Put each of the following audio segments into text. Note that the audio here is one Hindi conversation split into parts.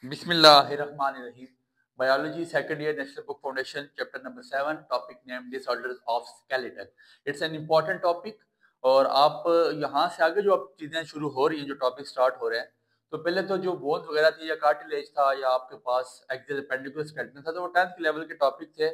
Bismillahirrahmanirrahim. Biology second year National Book Foundation chapter number 7 topic named disorders of skeleton. It's an important topic और आप यहाँ से आगे जो अब चीजें शुरू हो रही हैं, जो टॉपिक स्टार्ट हो रहे हैं, तो पहले तो जो बोन्स वगैरह थी या कार्टिलेज था या आपके पास एक्सियल एपेंडिकुलर स्केलेटन था, तो वो 10th लेवल के टॉपिक थे,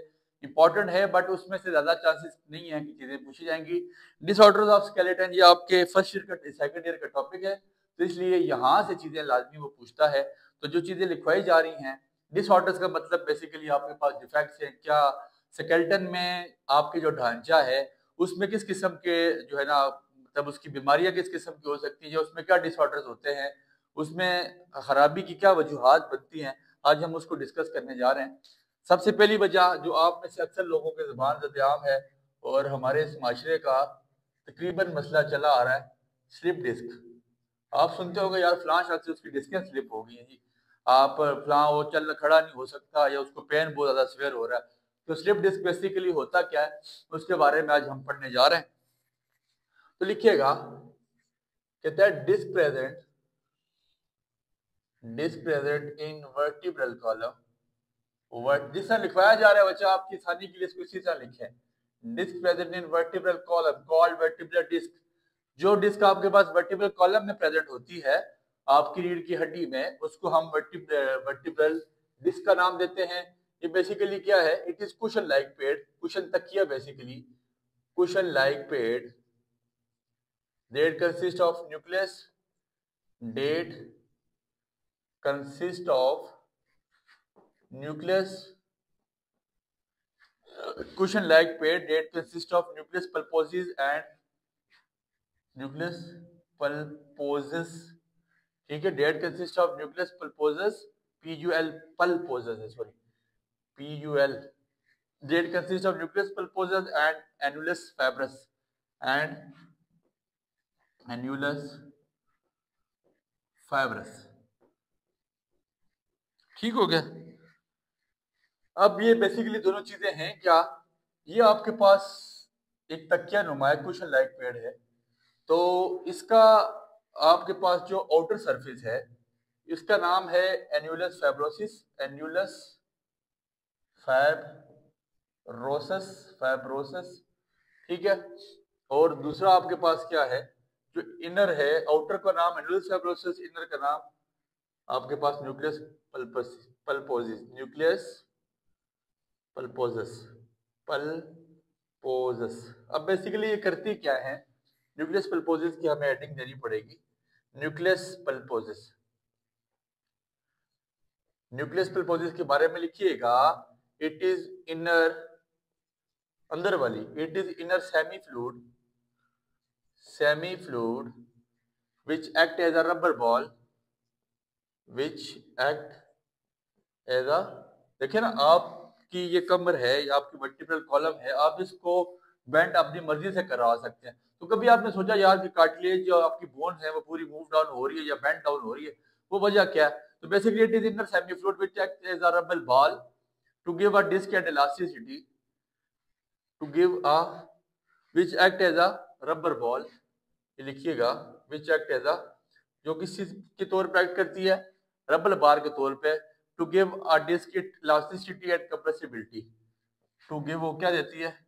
इंपॉर्टेंट है बट उसमें से ज्यादा चांसेस नहीं है कि चीजें पूछी जाएंगी। डिसऑर्डर्स ऑफ स्केलेटन ये आपके फर्स्ट ईयर का सेकंड ईयर का टॉपिक है, तो इसलिए यहाँ से चीजें लाजमी वो पूछता है। तो जो चीजें लिखवाई जा रही हैं, डिसऑर्डर्स का मतलब बेसिकली आपके पास डिफेक्ट्स हैं क्या, स्केलेटन में आपके जो ढांचा है उसमें किस किस्म के जो है ना, मतलब उसकी बीमारियां किस किस्म की हो सकती है, उसमें क्या डिसऑर्डर्स होते हैं, उसमें खराबी की क्या वजूहात बनती हैं, आज हम उसको डिस्कस करने जा रहे हैं। सबसे पहली वजह जो आप में से अक्सर लोगों के ज़बान ज़द-ए-आम है और हमारे इस माशरे का तकरीबन मसला चला आ रहा है, स्लिप डिस्क। आप सुनते होंगे यार फलां शख्स से उसकी डिस्कें स्लिप हो गई हैं जी, आप फलां वो चल खड़ा नहीं हो सकता या उसको पेन बहुत ज्यादा सिवियर हो रहा है। तो स्लिप डिस्क बेसिकली होता क्या है, उसके बारे में आज हम पढ़ने जा रहे हैं। तो लिखिएगा, कहता है disc present in vertebral column. जिस तरह लिखवाया जा रहा है बच्चा आपकी आसानी के लिए इसको इसी तरह लिखे, disc present in vertebral column called vertebral disc. जो डिस्क आपके पास वर्टिब्रल कॉलम में प्रेजेंट होती है आपकी रीढ़ की हड्डी में, उसको हम वर्टिब्रल डिस्क का नाम देते हैं। ये बेसिकली क्या है, it is cushion like pad, cushion तकिया basically, cushion like pad that consist of nucleus, that consist of nucleus, cushion like pad that consist of nucleus pulposus and nucleus pulposus, ठीक है, that consist of nucleus pulposus, pul pulposus है, sorry, pul, that consist of nucleus pulposus and annulus fibrous and annulus fibrous। ठीक हो गया। अब ये बेसिकली दोनों चीजें हैं क्या, ये आपके पास एक तकिया नुमा कुशन लाइक पेड़ है, तो इसका आपके पास जो आउटर सरफेस है इसका नाम है annulus fibrosus, annulus fibrosus, fibrosus, ठीक है। और दूसरा आपके पास क्या है, जो इनर है, आउटर का नाम एन्यूलस फाइब्रोसस, इनर का नाम आपके पास न्यूक्लियस पल्पोसिस, न्यूक्लियस पल्पोसस, पल्पोसस। अब बेसिकली ये करती क्या है, न्यूक्लियस पल्पोसस की हमें हेडिंग देनी पड़ेगी, न्यूक्लियस पल्पोसस। न्यूक्लियस पल्पोसस के बारे में लिखिएगा, इट इज इनर, अंदर वाली, it is inner semi fluid, semi fluid which act as a rubber ball, which act as a, देखिए ना आपकी ये कमर है या आपकी वर्टिब्रल कॉलम है, आप इसको बेंड अपनी मर्जी से करा सकते हैं। तो कभी आपने सोचा यार कि कार्टिलेज जो आपकी बोन है वो पूरी मूव डाउन हो रही है या बेंड डाउन हो रही है, वो वजह क्या है? तो basically it is inner semi fluid which act as a rubber ball to give a disc and elasticity, to give a, which act as a rubber ball, ये लिखिएगा, व्हिच एक्ट एज अ, जो किस चीज के तौर पर एक्ट करती है, रबर बार के तौर पे, to give a disc elasticity and compressibility, to give वो क्या देती है,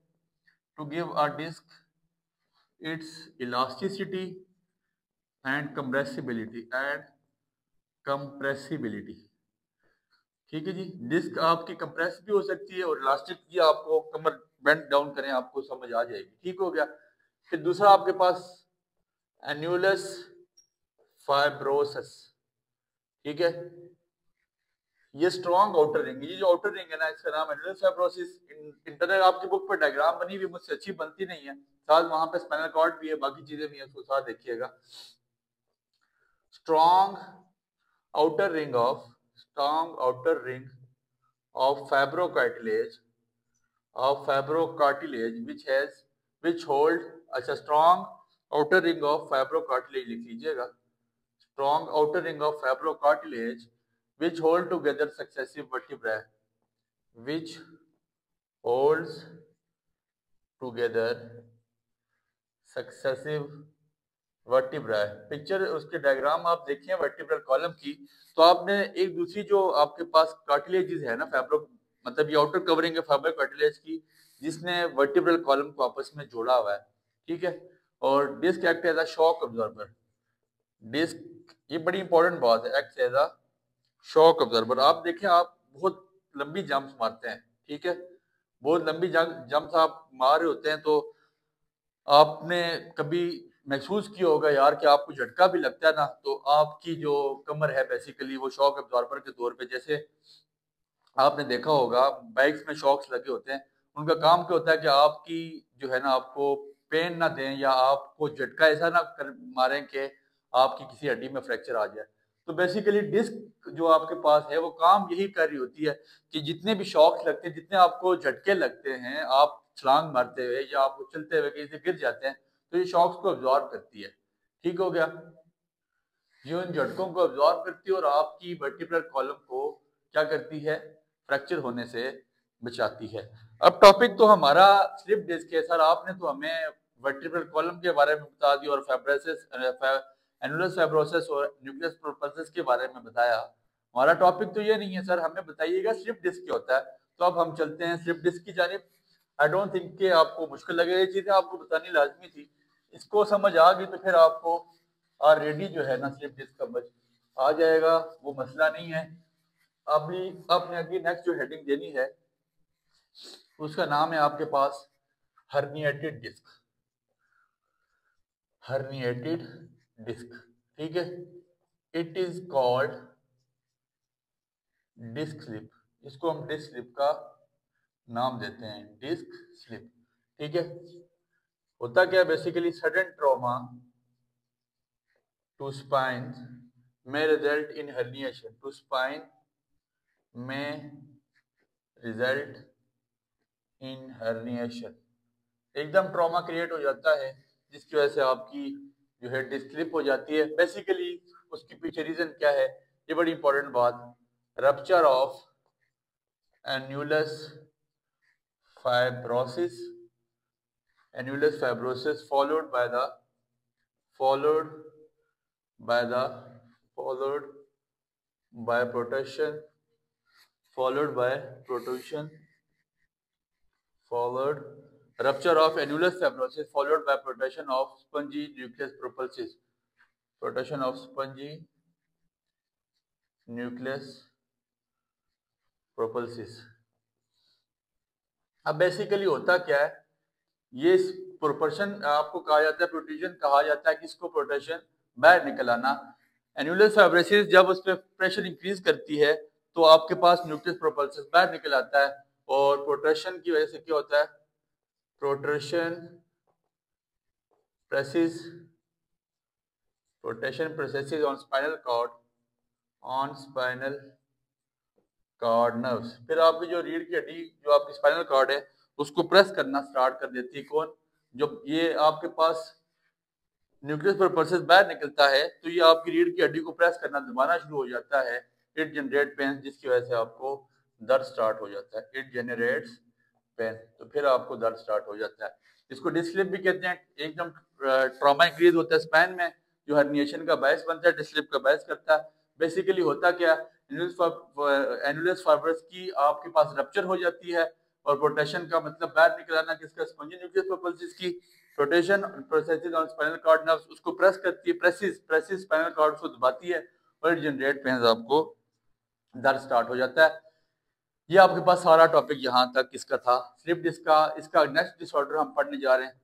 to give a disc its elasticity and compressibility, ठीक है जी। डिस्क आपकी कंप्रेस भी हो सकती है और इलास्टिक भी, आपको कमर बेंड डाउन करें आपको समझ आ जाएगी, ठीक हो गया। फिर दूसरा आपके पास एन्यूलस फाइब्रोसस, ठीक है, ये स्ट्रॉन्ग आउटर रिंग, ये जो आउटर रिंग है ना इसका नाम एन्यूलस फाइब्रोसिस। इंटरनल आपकी बुक पर डायग्राम बनी हुई, मुझसे अच्छी बनती नहीं है, साथ वहां पे स्पाइनल कॉर्ड भी है, बाकी चीजें भी है, उसको साथ देखिएगा। Strong outer ring of, strong outer ring of fibrocartilage, of fibrocartilage which hold, अच्छा, strong outer ring of fibrocartilage लिख लीजिएगा, strong outer ring of fibrocartilage which hold together successive vertebrae, which holds together successive vertebra है, पिक्चर उसके डायग्राम आप देखिए वर्टिब्रल कॉलम की, तो आपने एक दूसरी जो आपके पास कार्टिलेजेस है ना फैब्रो, मतलब ये आउटर कवरिंग है फाइबर कार्टिलेज की, जिसने वर्टिब्रल कॉलम को आपस में जोड़ा हुआ है, ठीक है। और disc act as a shock absorber, disc ये बड़ी इंपॉर्टेंट बात है, act as a shock absorber. आप देखें, आप बहुत लंबी जंप्स मारते हैं, ठीक है, बहुत लंबी जंप्स आप मार रहे होते हैं, तो आपने कभी महसूस किया होगा यार कि आपको झटका भी लगता है ना, तो आपकी जो कमर है बेसिकली वो शॉक अब्जॉर्बर के तौर पे, जैसे आपने देखा होगा बाइक्स में शॉक्स लगे होते हैं, उनका काम क्या होता है कि आपकी जो है ना आपको पेन ना दें या आपको झटका ऐसा ना कर मारें कि आपकी किसी हड्डी में फ्रैक्चर आ जाए। तो बेसिकली डिस्क जो आपके पास है वो काम यही कर रही होती है कि जितने भी शॉक्स लगते हैं, जितने आपको झटके लगते हैं, आप छलांग मारते हुए या आप उछलते हुए कहीं से गिर जाते हैं, तो ये शॉक्स को अब्जॉर्ब करती है, ठीक हो गया। ये उन झटकों को अब्जॉर्ब करती है और आपकी वर्टिब्रल कॉलम को क्या करती है, फ्रैक्चर होने से बचाती है। अब टॉपिक तो हमारा स्लिप डिस्क है सर, आपने तो हमें वर्टिब्रल कॉलम के बारे में बता दिया और फाइब्रोसिस, एनुलस फाइब्रोसिस और न्यूक्लियस प्रोपल्सिस के बारे में बताया। हमारा टॉपिक तो ये नहीं है सर, हमें बताइएगा स्लिप डिस्क क्या होता है। तो अब हम चलते हैं स्लिप डिस्क की जानिब। आई डोंट थिंक कि आपको मुश्किल लगे, ये चीजें आपको बतानी लाजमी थी, इसको समझ आ गई तो फिर आपको ऑलरेडी जो है ना स्लिप डिस्क समझ आ जाएगा, वो मसला नहीं है। अभी आपने अगली नेक्स्ट जो हेडिंग देनी है उसका नाम है आपके पास हर्निएटेड डिस्क, हर्निएटेड डिस्क, ठीक है। It is called disc slip, इसको हम डिस्क स्लिप का नाम देते हैं, डिस्क स्लिप, ठीक है। होता क्या basically, sudden trauma to spine may result in herniation, to spine may result in herniation, एकदम ट्रॉमा क्रिएट हो जाता है जिसकी वजह से आपकी जो है डिस्क स्लिप हो जाती है। बेसिकली उसके पीछे रीजन क्या है, ये बड़ी इंपॉर्टेंट बात, rupture of annulus fibrosus, annulus fibrosus followed by the followed by protection followed by protrusion followed rupture of annulus fibrosis followed by protection of spongy nucleus propulsus, protection of spongy nucleus propulsus। अब बेसिकली होता क्या है, ये प्रोपर्शन आपको कहा जाता है, प्रोट्रूजन कहा जाता है, किसको, प्रोटेक्शन, बाहर निकल आना। एन्यूलस फाइब्रोसिस जब उस पर प्रेशर इंक्रीज करती है तो आपके पास न्यूक्लियस प्रोपल्सिस बाहर निकल आता है, और प्रोट्रैक्शन की वजह से क्या होता है, protraction presses, protection processes on spinal cord, on spinal cord nerves, फिर आपकी जो रीढ़ की हड्डी जो आपकी स्पाइनल कॉर्ड है उसको प्रेस करना स्टार्ट कर देती है, कौन, जब ये आपके पास न्यूक्लियस पर प्रोसेस बाहर निकलता है तो ये आपकी रीढ़ की हड्डी को प्रेस करना दबाना शुरू हो जाता है, इट जनरेट पेन, जिसकी वजह से आपको दर्द स्टार्ट हो जाता है, इट जनरेट्स पेन, तो फिर आपको दर्द स्टार्ट हो जाता है। इसको डिस्लिप भी कहते हैं, एकदम ट्रॉमा इंक्रीज होता है स्पाइन में जो हर्निएशन का बायस बनता है, डिस्लिप का बायस करता है। बेसिकली होता क्या, एनुलस फाइब्रस की आपके पास रप्चर हो जाती है, और प्रोटेक्शन का मतलब बाहर निकलाना किसका, स्पॉन्जी न्यूक्लियस प्रोपल्सिस की, rotation processes on spinal cord nerves उसको प्रेस करती है, प्रेसिस स्पाइनल कॉर्ड को दबाती है और इट जनरेट पेन, आपको दर्द स्टार्ट हो जाता है। ये आपके पास सारा टॉपिक यहाँ तक किसका था, स्लिप डिस्क का। इसका नेक्स्ट डिसऑर्डर हम पढ़ने जा रहे हैं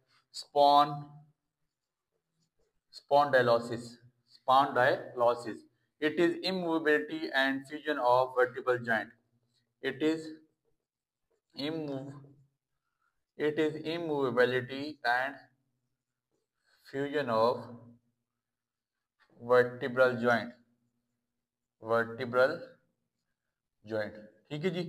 spondylosis, spondylosis. It is immovability and fusion of vertebral joint, it is immove it is immovability and fusion of vertebral joint, vertebral joint, ठीक है जी।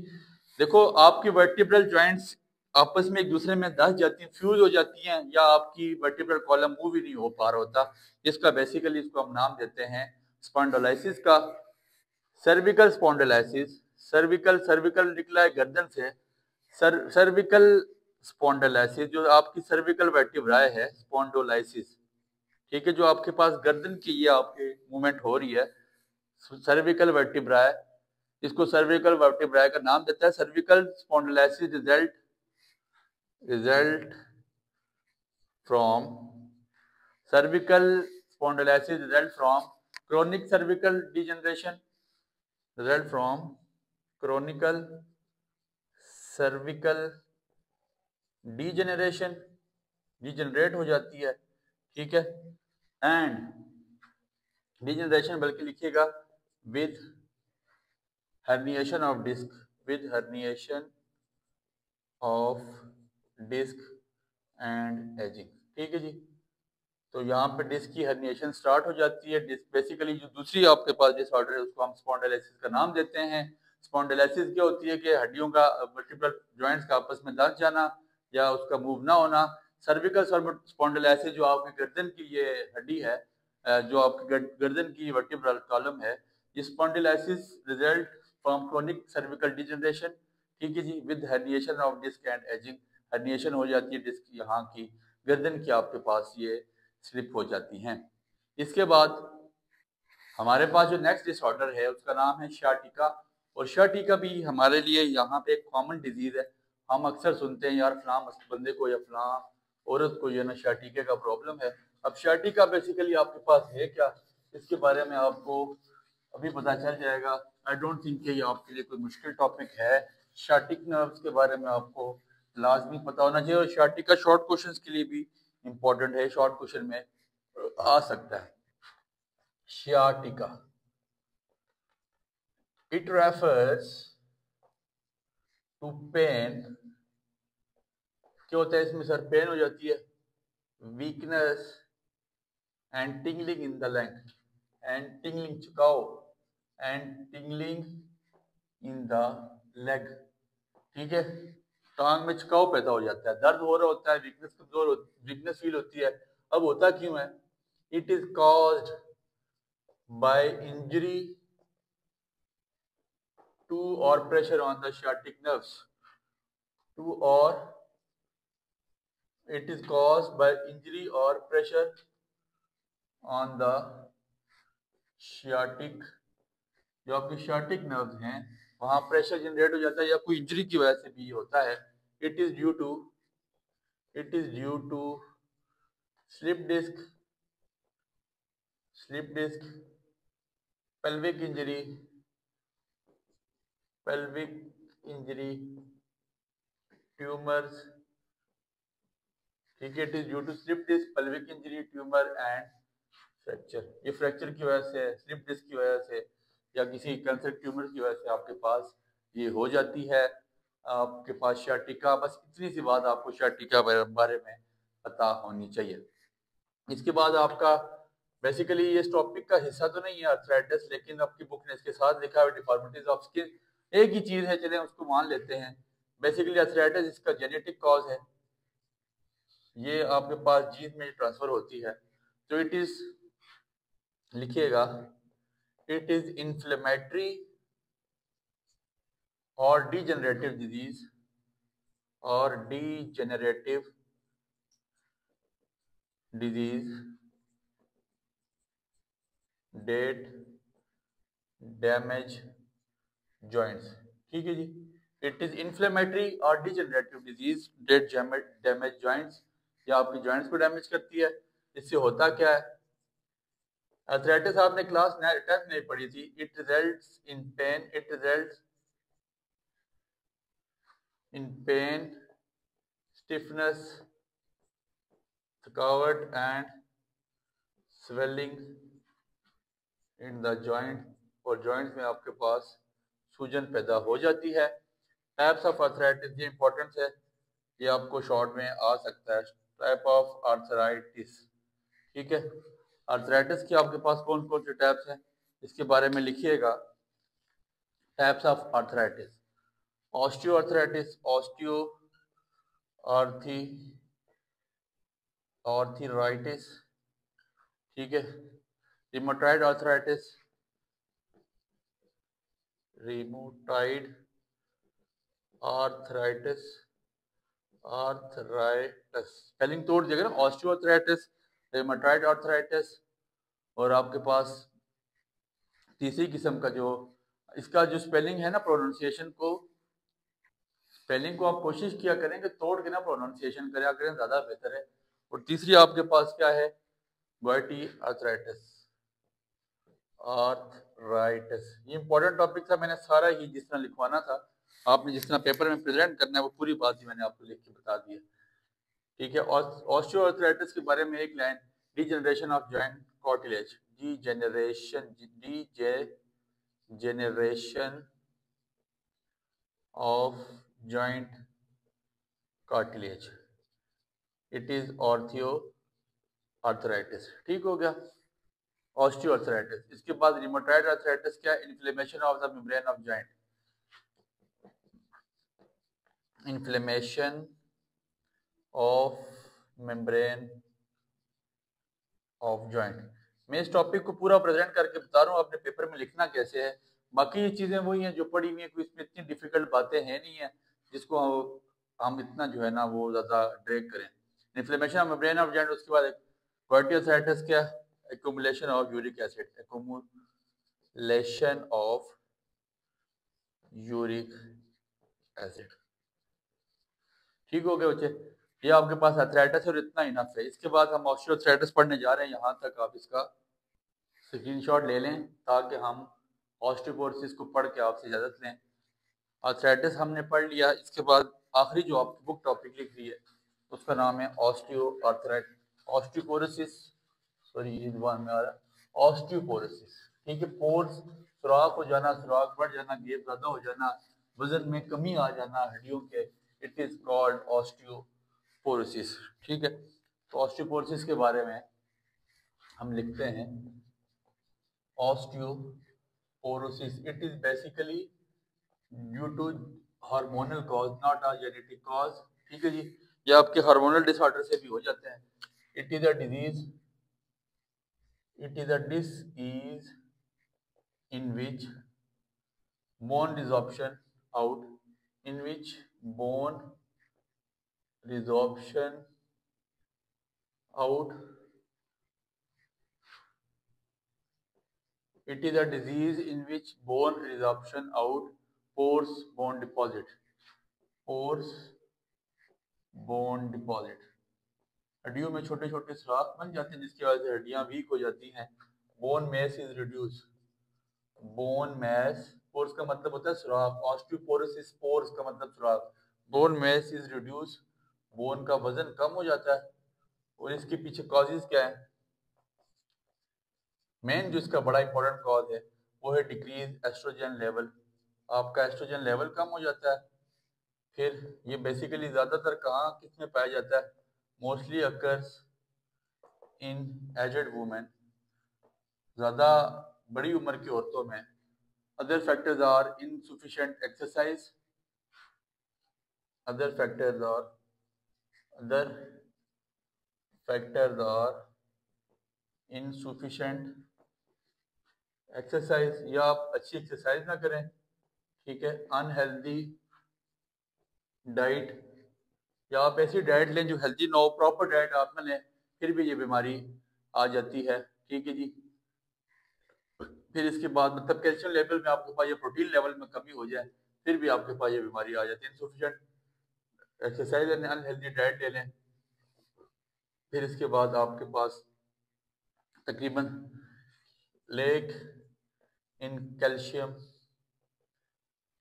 देखो आपकी वर्टिब्रल जॉइंट्स आपस में एक दूसरे में धस जाती हैं, फ्यूज हो जाती हैं, या आपकी वर्टिब्रल कॉलम मूव ही नहीं हो पा रहा होता, जिसका बेसिकली इसको हम नाम देते हैं स्पॉन्डिलोलाइसिस का। सर्विकल स्पॉन्डिलोलाइसिस, सर्विकल सर्विकल निकला है गर्दन से, सर्विकल स्पॉन्डिलोलाइसिस जो आपकी सर्विकल वर्टिब्राए है स्पॉन्डिलोलाइसिस, ठीक है, जो आपके पास गर्दन की ये आपके मूवमेंट हो रही है, सर्विकल वर्टिब्रा है, इसको सर्विकल वर्टिब्रा का नाम देता है। Cervical spondylolysis result from cervical spondylosis result from chronic cervical degeneration, result from chronic cervical degeneration, degenerate हो जाती है, ठीक है, एंड डिजेनरेशन बल्कि लिखिएगा with herniation of disc, with herniation of disc and aging, ठीक है जी। तो यहाँ पे डिस्क की हर्निएशन स्टार्ट हो जाती है। डिस्क बेसिकली जो दूसरी आपके पास डिसऑर्डर है उसको हम स्पॉन्डिलोलिसिस का नाम देते हैं। स्पॉन्डिलोलिसिस क्या होती है कि हड्डियों का वर्टिब्रल जॉइंट्स का आपस में लग जाना या उसका मूव ना होना। सर्विकल स्पॉन्डिलोलिसिस जो आपकी गर्दन की ये हड्डी है, जो आपकी गर्दन की वर्टिब्रल कॉलम है, ये spondylolysis result from chronic cervical degeneration, ठीक है जी, with herniation of disc and ageing. Herniation हो जाती है डिस्क यहाँ की, गर्दन की आपके पास ये स्लिप हो जाती हैं। इसके बाद हमारे पास जो नेक्स्ट डिसऑर्डर है उसका नाम है शियाटिका, और शियाटिका भी हमारे लिए यहाँ पे एक कॉमन डिजीज है। हम अक्सर सुनते हैं यार फलां बंदे को या फलां औरत को ये ना शियाटिका का प्रॉब्लम है। अब शियाटिका बेसिकली आपके पास है क्या, इसके बारे में आपको अभी पता चल जाएगा। आई डोंट थिंक ये आपके लिए कोई मुश्किल टॉपिक है। शियाटिक नर्व्स के बारे में आपको लाजमी पता होना चाहिए, और शियाटिका शॉर्ट क्वेश्चंस के लिए भी इंपॉर्टेंट है, शॉर्ट क्वेश्चन में आ सकता है। Sciatica, it refers to pain, क्या होता है इसमें सर, पेन हो जाती है, weakness and tingling in the leg, and tingling चुकाओ, and tingling in the leg, ठीक है, टांग में चुकाव पैदा हो जाता है, दर्द हो रहा होता है, वीकनेस कमजोर, वीकनेस फील होती है। अब होता क्यों है, it is caused by injury to or pressure on the sciatic nerves, to or it is caused by injury or pressure on the sciatic, जो आपके sciatic nerves हैं वहां प्रेशर जनरेट हो जाता है, या कोई इंजरी की वजह से भी ये होता है। It is due to slip disc, pelvic injury, tumours, ठीक है, it is due to slip disc, pelvic injury, tumour and fracture. ये फ्रैक्चर की वजह से, स्लिप डिस्क की वजह से या किसी कैंसर ट्यूमर की वजह से आपके पास ये हो जाती है। आपके पास शियाटिका, बस इतनी सी बात आपको शियाटिका बारे में पता होनी चाहिए। इसके बाद आपका बेसिकली ये इस टॉपिक का हिस्सा तो नहीं है आर्थराइटिस, लेकिन आपकी बुक ने इसके साथ लिखा है डिफॉर्मिटीज ऑफ स्किन, एक ही चीज है, चलें उसको मान लेते हैं। बेसिकली आर्थराइटिस इसका जेनेटिक कॉज है, ये आपके पास जीन में ट्रांसफर होती है। तो इट इज, लिखिएगा, इट इज इन्फ्लेमेटरी और डिजेनरेटिव डिजीज, और degenerative disease that damage joints, ठीक है जी। इट इज इन्फ्लेमेटरी और degenerative disease that damage joints, या आपकी जॉइंट्स को डैमेज करती है। इससे होता क्या है, आर्थराइटिस आपने क्लास 10 नहीं पढ़ी थी। It results in pain, it results in pain, stiffness, थकावट and swelling in the joint, और जॉइंट्स में आपके पास सूजन पैदा हो जाती है। टाइप्स ऑफ आर्थराइटिस, ये इंपॉर्टेंट है, ये आपको शॉर्ट में आ सकता है। टाइप ऑफ आर्थराइटिस, ठीक है, आर्थराइटिस के आपके पास कौन कौन से टाइप्स हैं इसके बारे में लिखिएगा। Types of arthritis, osteoarthritis, arthritis, ठीक है, rheumatoid arthritis, rheumatoid arthritis, spelling तोड़ दिया ना, ऑस्टियोआर्थराइटिस, रेमेटॉइड आर्थराइटिस। और आपके पास तीसरी किस्म का जो इसका जो स्पेलिंग है ना, स्पेलिंग को आप कोशिश किया करें कि तोड़ के ना प्रोनाउंसिएशन करा करें, ज़्यादा बेहतर है। और तीसरी आपके पास क्या है, गॉइटी आर्थराइटिस। ये इंपॉर्टेंट टॉपिक था, मैंने सारा ही जिस तरह लिखवाना था, आपने जिस तरह पेपर में प्रेजेंट करना है वो पूरी बात ही मैंने आपको लिख के बता दी है। ठीक है। और ऑस्टियोआर्थराइटिस के बारे में एक line, degeneration of joint cartilage, degeneration of joint cartilage, it is osteo arthritis. ठीक हो गया, ऑस्टियोआर्थराइटिस। इसके बाद रिमोटॉइड आर्थराइटिस क्या है, inflammation of the membrane of joint, inflammation of membrane of joint. मैं इस टॉपिक को पूरा प्रेजेंट करके बता रहा हूँ, अपने पेपर में लिखना कैसे है। बाकी ये चीजें वही हैं जो पढ़ी हुई है, कोई इसमें इतनी डिफिकल्ट बातें हैं नहीं है जिसको हम इतना जो है ना वो ज्यादा ड्रैग करें। Inflammation of membrane of joint, उसके बाद कार्टियोसाइटिस क्या, accumulation of uric acid, accumulation of uric acid. ठीक हो गया बच्चे, ये आपके पास आर्थराइटिस और इतना इनफ है। इसके बाद हम ऑस्टियोआर्थराइटिस पढ़ने जा रहे हैं, यहाँ तक आप इसका स्क्रीनशॉट ले लें ताकि हम ऑस्टियोपोरोसिस को पढ़ के आपसे इजाजत लें। आर्थराइटिस हमने पढ़ लिया, इसके बाद आखिरी जो आपकी बुक टॉपिक लिख रही है उसका नाम है ऑस्टियोपोरोसिस, सॉरी ये जुबान में आ रहा है, ऑस्टियोपोरोसिस। ठीक है, पोर्स सुराख हो जाना, सुराख बढ़ जाना, गैप ज्यादा हो जाना, वजन में कमी आ जाना हड्डियों के, इट इज कॉल्ड ऑस्टियोपोरोसिस। ठीक है, तो ऑस्टियोपोरोसिस के बारे में हम लिखते हैं, osteoporosis, it is basically due to hormonal cause, not a genetic cause। ठीक है जी, ये आपके हार्मोनल डिसऑर्डर से भी हो जाते हैं। it is a disease in which bone resorption out, in which bone resorption out, it is a disease in which bone resorption out, pores, bone deposit, pores, bone deposit, हड्डियों में छोटे छोटे सुराख बन जाते हैं जिसकी वजह से हड्डियां वीक हो जाती हैं। Bone mass is reduce, bone mass, pores का मतलब होता है सुराख, ऑस्टियोपोरोसिस पोर्स का मतलब सुराख, bone mass is reduce, bone का वजन कम हो जाता है। और इसके पीछे कॉजेज क्या है, मेन जो इसका बड़ा इंपॉर्टेंट कॉज है वो है डिक्रीज एस्ट्रोजन लेवल, आपका एस्ट्रोजन लेवल कम हो जाता है। फिर ये बेसिकली ज्यादातर कहाँ किस में पाया जाता है, mostly occurs in aged women, ज्यादा बड़ी उम्र की औरतों में। Other factors are insufficient exercise, other factors are insufficient exercise, या आप अच्छी एक्सरसाइज ना करें। ठीक है, अनहेल्दी डाइट, या आप ऐसी डाइट लें जो हेल्दी ना हो, प्रॉपर डाइट आप ना लें, फिर भी ये बीमारी आ जाती है। ठीक है जी, फिर इसके बाद मतलब कैल्शियम लेवल में आपके पास या प्रोटीन लेवल में कमी हो जाए, फिर भी आपके पास ये बीमारी आ जाती है। इनसफिशिएंट एक्सरसाइज लें, अनहेल्दी डाइट ले लें, फिर इसके बाद आपके पास तकरीबन lake in calcium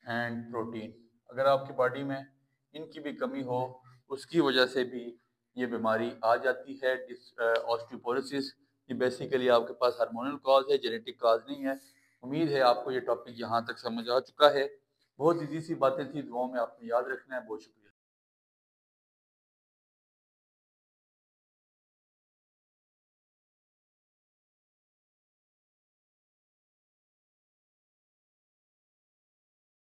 and protein, अगर आपकी बॉडी में इनकी भी कमी हो उसकी वजह से भी ये बीमारी आ जाती है, ऑस्टियोपोरोसिस। ये बेसिकली आपके पास हार्मोनल कॉज है, जेनेटिक कॉज नहीं है। उम्मीद है आपको ये टॉपिक यहाँ तक समझ आ चुका है। बहुत इजी सी बातें थी, दुआओं में आपने याद रखना है। बहुत शुक्रिया।